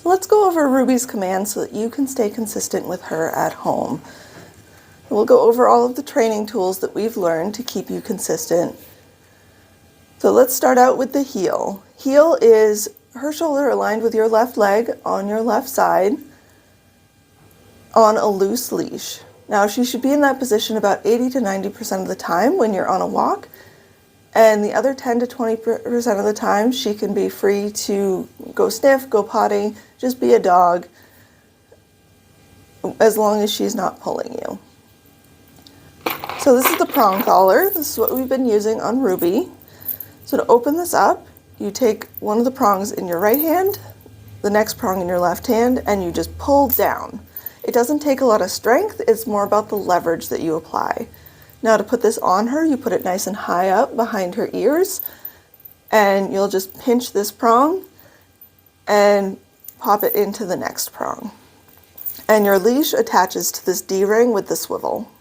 So let's go over Ruby's commands so that you can stay consistent with her at home. We'll go over all of the training tools that we've learned to keep you consistent. So let's start out with the heel. Heel is her shoulder aligned with your left leg on your left side on a loose leash. Now she should be in that position about 80 to 90% of the time when you're on a walk, and the other 10 to 20% of the time she can be free to go sniff, go potty, just be a dog, as long as she's not pulling you. So this is the prong collar. This is what we've been using on Ruby. So to open this up, you take one of the prongs in your right hand, the next prong in your left hand, and you just pull down. It doesn't take a lot of strength, it's more about the leverage that you apply. Now to put this on her, you put it nice and high up behind her ears, and you'll just pinch this prong and pop it into the next prong. And your leash attaches to this D-ring with the swivel.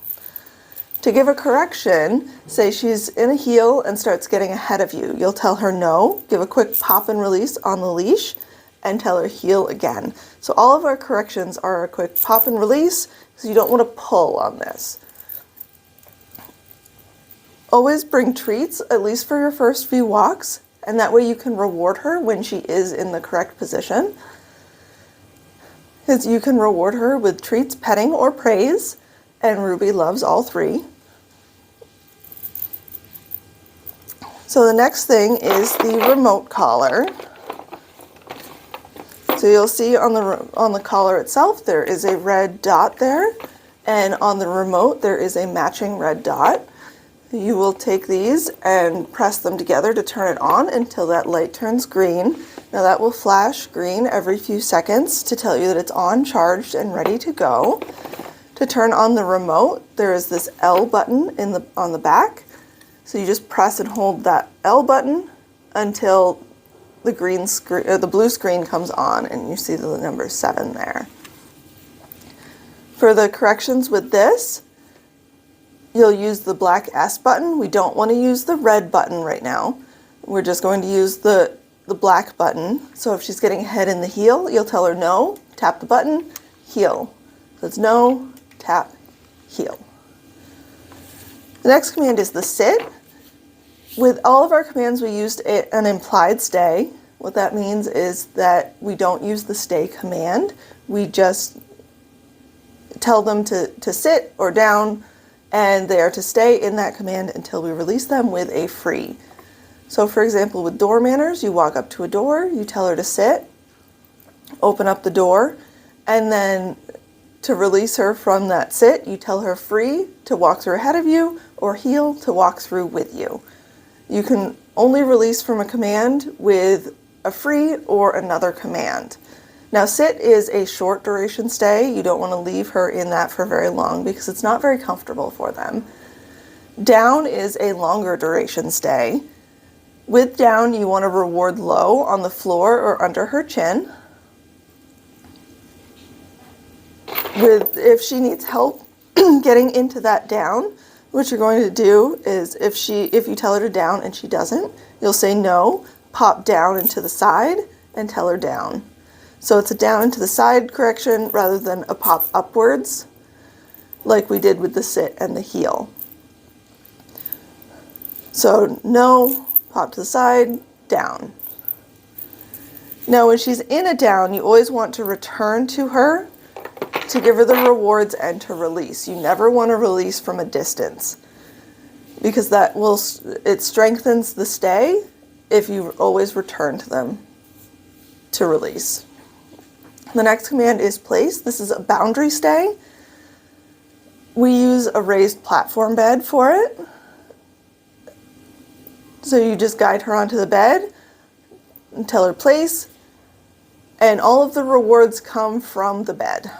To give a correction, say she's in a heel and starts getting ahead of you. You'll tell her no, give a quick pop and release on the leash, and tell her heel again. So all of our corrections are a quick pop and release, because you don't want to pull on this. Always bring treats, at least for your first few walks, and that way you can reward her when she is in the correct position. Because you can reward her with treats, petting, or praise, and Ruby loves all three. So the next thing is the remote collar. So you'll see on the collar itself there is a red dot there, and on the remote there is a matching red dot. You will take these and press them together to turn it on until that light turns green. Now that will flash green every few seconds to tell you that it's on, charged, and ready to go. To turn on the remote, there is this L button on the back. So you just press and hold that L button until the green screen, or the blue screen comes on, and you see the number 7 there. For the corrections with this, you'll use the black S button. We don't want to use the red button right now. We're just going to use the black button. So if she's getting ahead in the heel, you'll tell her no, tap the button, heel. So it's no, tap, heel. The next command is the sit. With all of our commands, we used an implied stay. What that means is that we don't use the stay command. We just tell them to sit or down, and they are to stay in that command until we release them with a free. So for example, with door manners, you walk up to a door, you tell her to sit, open up the door, and then to release her from that sit, you tell her free to walk through ahead of you, or heel to walk through with you. You can only release from a command with a free or another command. Now sit is a short duration stay. You don't want to leave her in that for very long because it's not very comfortable for them. Down is a longer duration stay. With down, you want to reward low on the floor or under her chin. If she needs help getting into that down, what you're going to do is if you tell her to down and she doesn't, you'll say no, pop down into the side, and tell her down. So it's a down into the side correction rather than a pop upwards, like we did with the sit and the heel. So no, pop to the side, down. Now when she's in a down, you always want to return to her to give her the rewards and to release. You never want to release from a distance because it strengthens the stay if you always return to them to release. The next command is place. This is a boundary stay. We use a raised platform bed for it. So you just guide her onto the bed and tell her place, and all of the rewards come from the bed.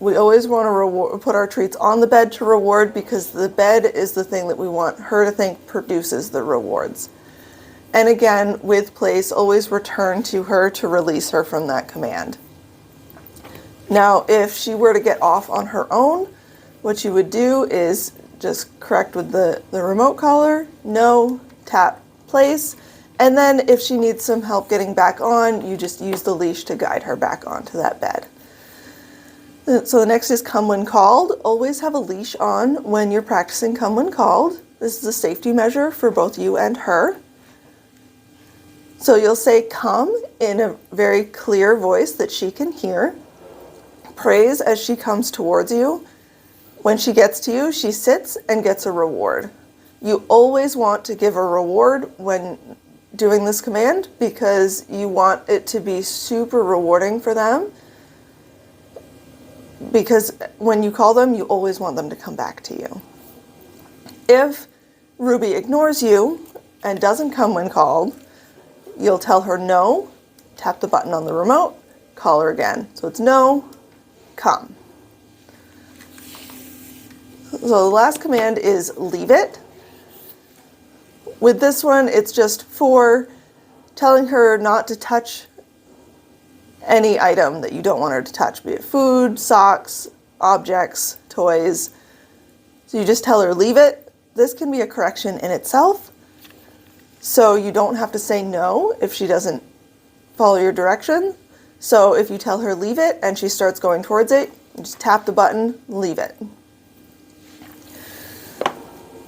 We always want to put our treats on the bed to reward because the bed is the thing that we want her to think produces the rewards. And again, with place, always return to her to release her from that command. Now, if she were to get off on her own, what you would do is just correct with the remote collar, no, tap, place, And then if she needs some help getting back on, you just use the leash to guide her back onto that bed. So the next is come when called. Always have a leash on when you're practicing come when called. This is a safety measure for both you and her. So you'll say come in a very clear voice that she can hear. Praise as she comes towards you. When she gets to you, she sits and gets a reward. You always want to give a reward when doing this command because you want it to be super rewarding for them. Because when you call them, you always want them to come back to you. If Ruby ignores you and doesn't come when called, you'll tell her no, tap the button on the remote, call her again. So it's no, come. So the last command is leave it. With this one, it's just for telling her not to touch any item that you don't want her to touch, be it food, socks, objects, toys. So you just tell her leave it. This can be a correction in itself. So you don't have to say no if she doesn't follow your direction. So if you tell her leave it and she starts going towards it, you just tap the button, leave it.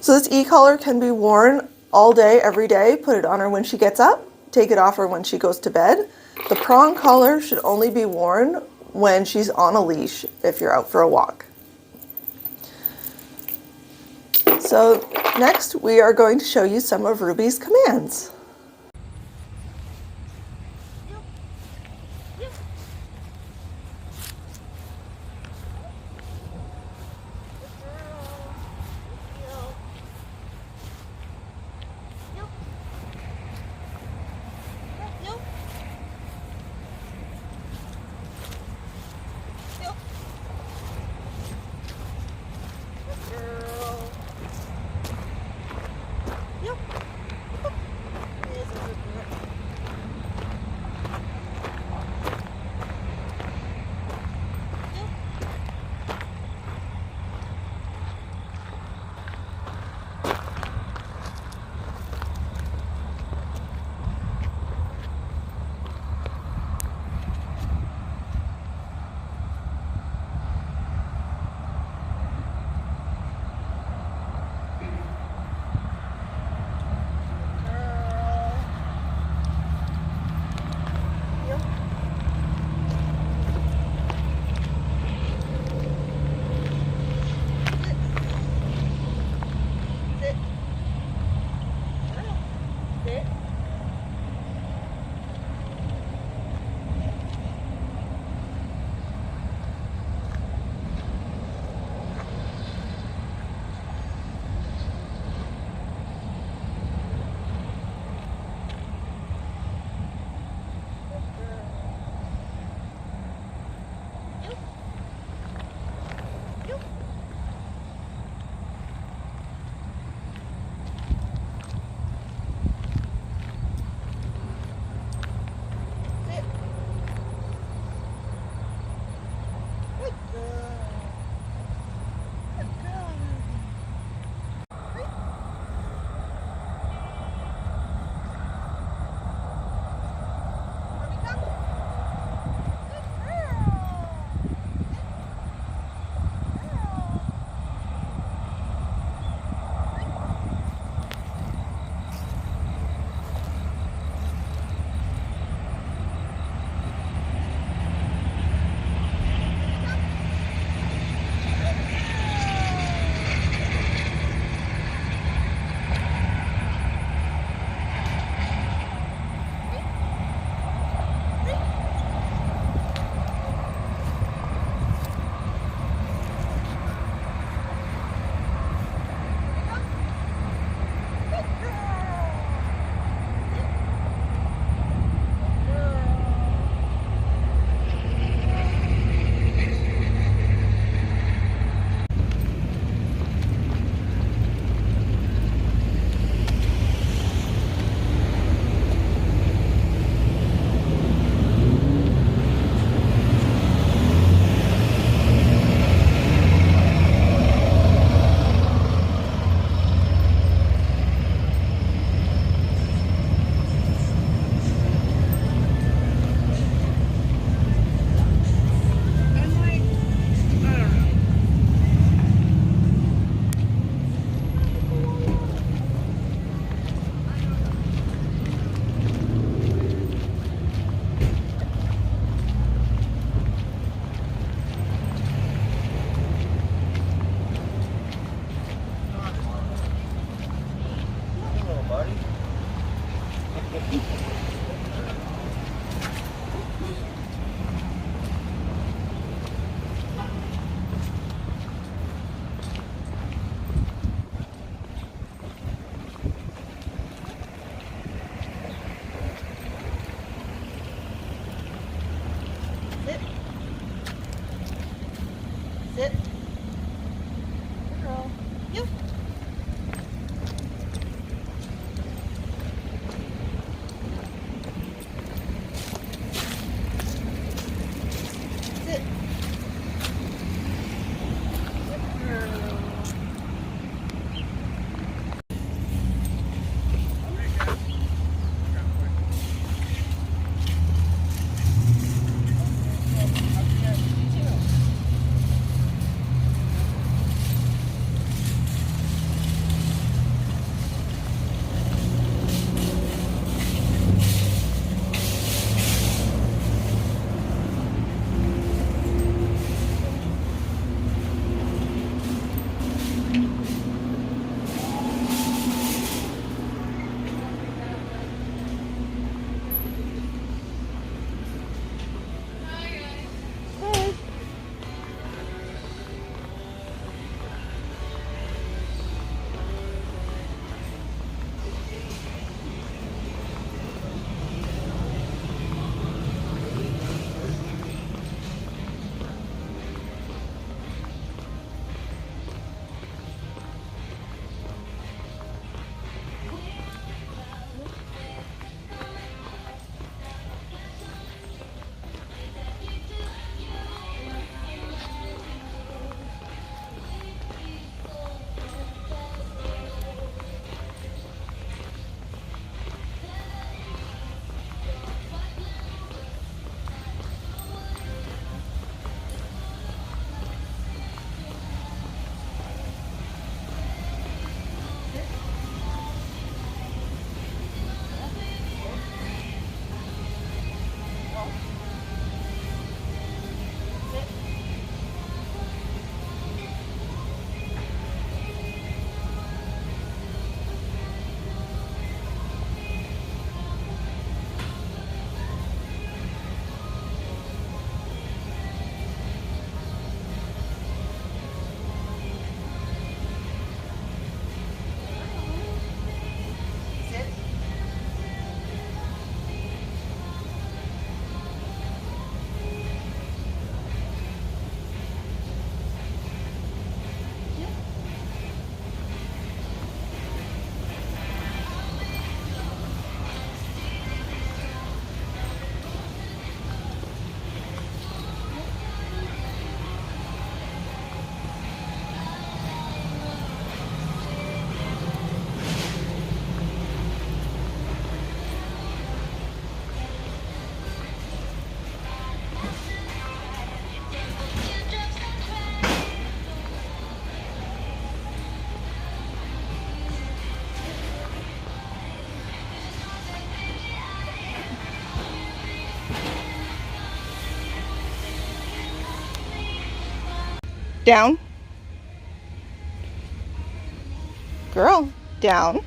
So this e-collar can be worn all day, every day. Put it on her when she gets up, take it off her when she goes to bed. The prong collar should only be worn when she's on a leash if you're out for a walk. So next we are going to show you some of Ruby's commands. Down. Girl, down.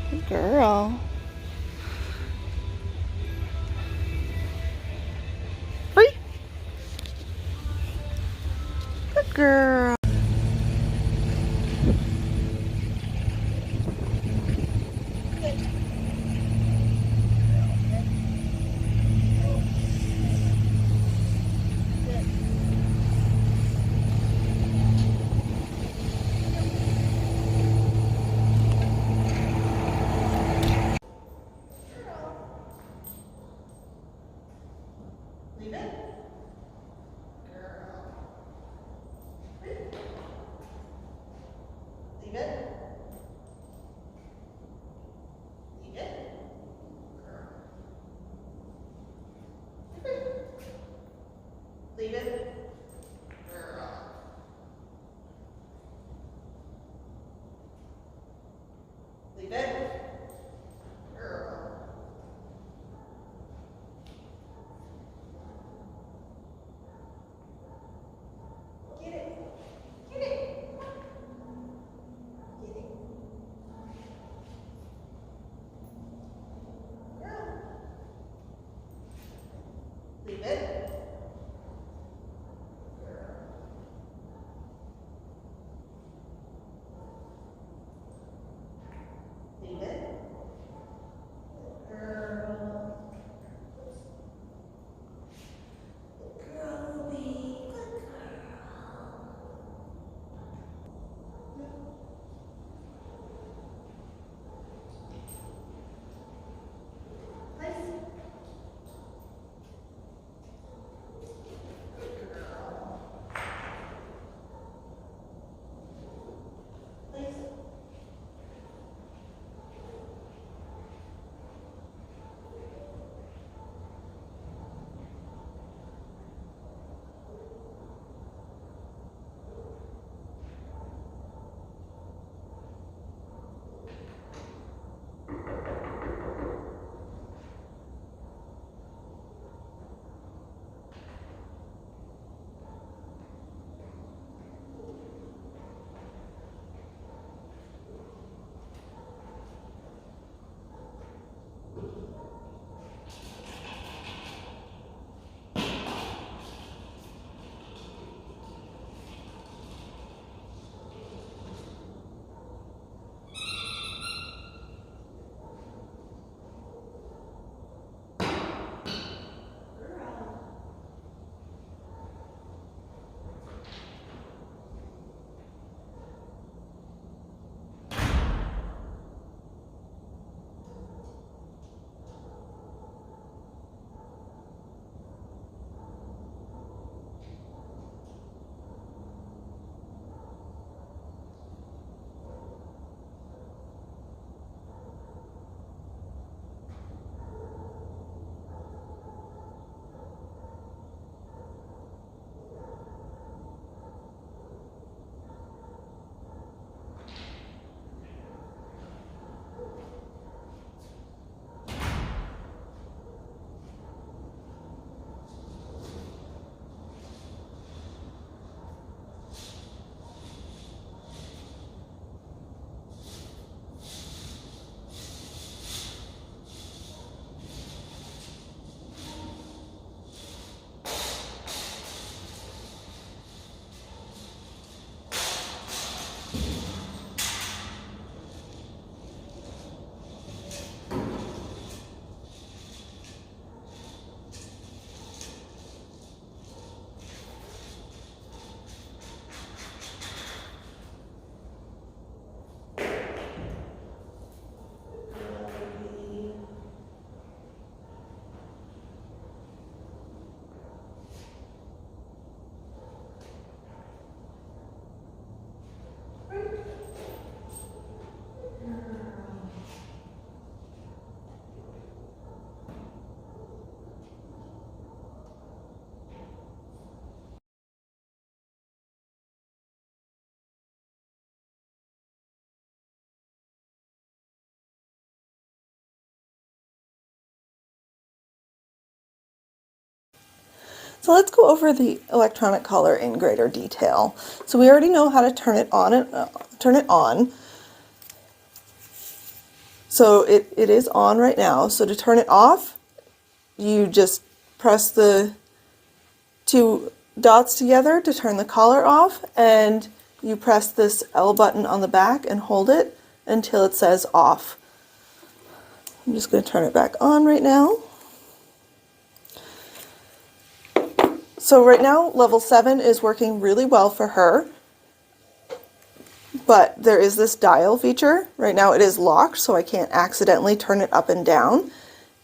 Good girl. Free. Good girl. Leave it. Girl. So let's go over the electronic collar in greater detail. So we already know how to turn it on and turn it on. So it is on right now. So to turn it off, you just press the two dots together to turn the collar off, and you press this L button on the back and hold it until it says off. I'm just going to turn it back on right now. So right now, level 7 is working really well for her, but there is this dial feature. Right now it is locked, so I can't accidentally turn it up and down.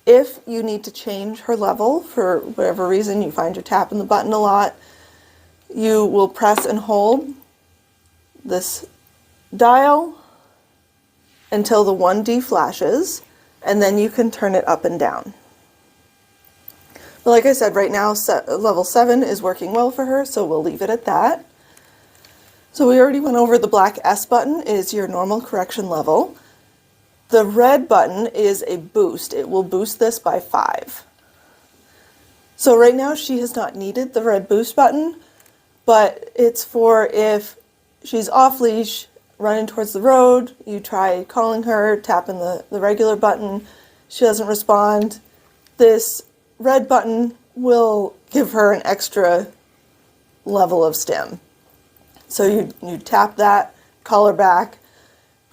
If you need to change her level for whatever reason, you find you're tapping the button a lot, you will press and hold this dial until the 1D flashes, and then you can turn it up and down. But like I said, right now level 7 is working well for her, so we'll leave it at that. So we already went over the black S button is your normal correction level. The red button is a boost. It will boost this by 5. So right now she has not needed the red boost button, but it's for if she's off leash, running towards the road, you try calling her, tapping the regular button, she doesn't respond. This red button will give her an extra level of stim. So you tap that, call her back,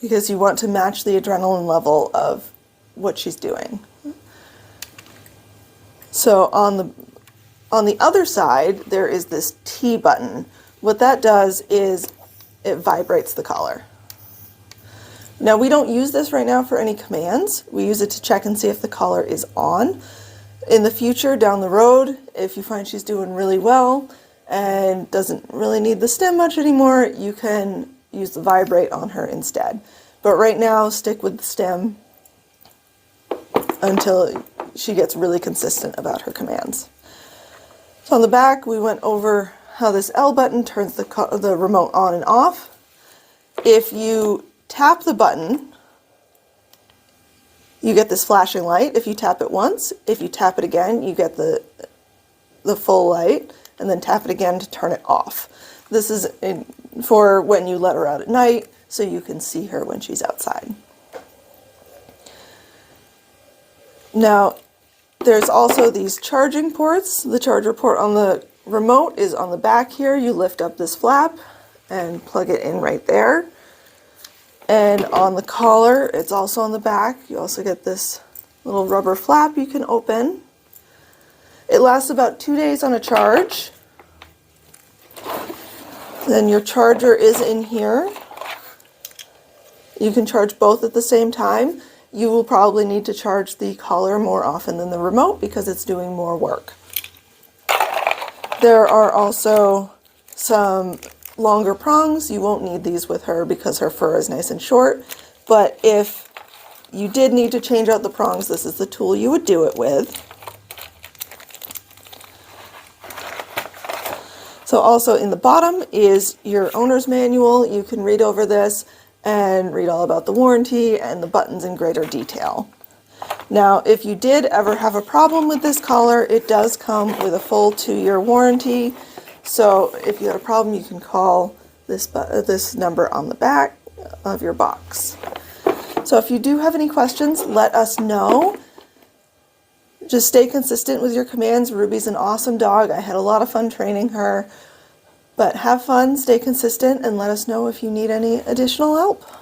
because you want to match the adrenaline level of what she's doing. So on the other side, there is this T button. What that does is it vibrates the collar. Now we don't use this right now for any commands. We use it to check and see if the collar is on. In the future, down the road, if you find she's doing really well and doesn't really need the stim much anymore, you can use the vibrate on her instead. But right now, stick with the stim until she gets really consistent about her commands. So on the back, we went over how this L button turns the remote on and off. If you tap the button, you get this flashing light if you tap it once. If you tap it again, you get the full light, and then tap it again to turn it off. This is for when you let her out at night, so you can see her when she's outside. Now, there's also these charging ports. The charger port on the remote is on the back here. You lift up this flap and plug it in right there. And on the collar, it's also on the back. You also get this little rubber flap you can open. It lasts about 2 days on a charge. Then your charger is in here. You can charge both at the same time. You will probably need to charge the collar more often than the remote because it's doing more work. There are also some longer prongs. You won't need these with her because her fur is nice and short, but if you did need to change out the prongs, this is the tool you would do it with. So also in the bottom is your owner's manual. You can read over this and read all about the warranty and the buttons in greater detail. Now, if you did ever have a problem with this collar, it does come with a full 2-year warranty. So if you had a problem, you can call this number on the back of your box. So if you do have any questions, let us know. Just stay consistent with your commands. Ruby's an awesome dog. I had a lot of fun training her. But have fun, stay consistent, and let us know if you need any additional help.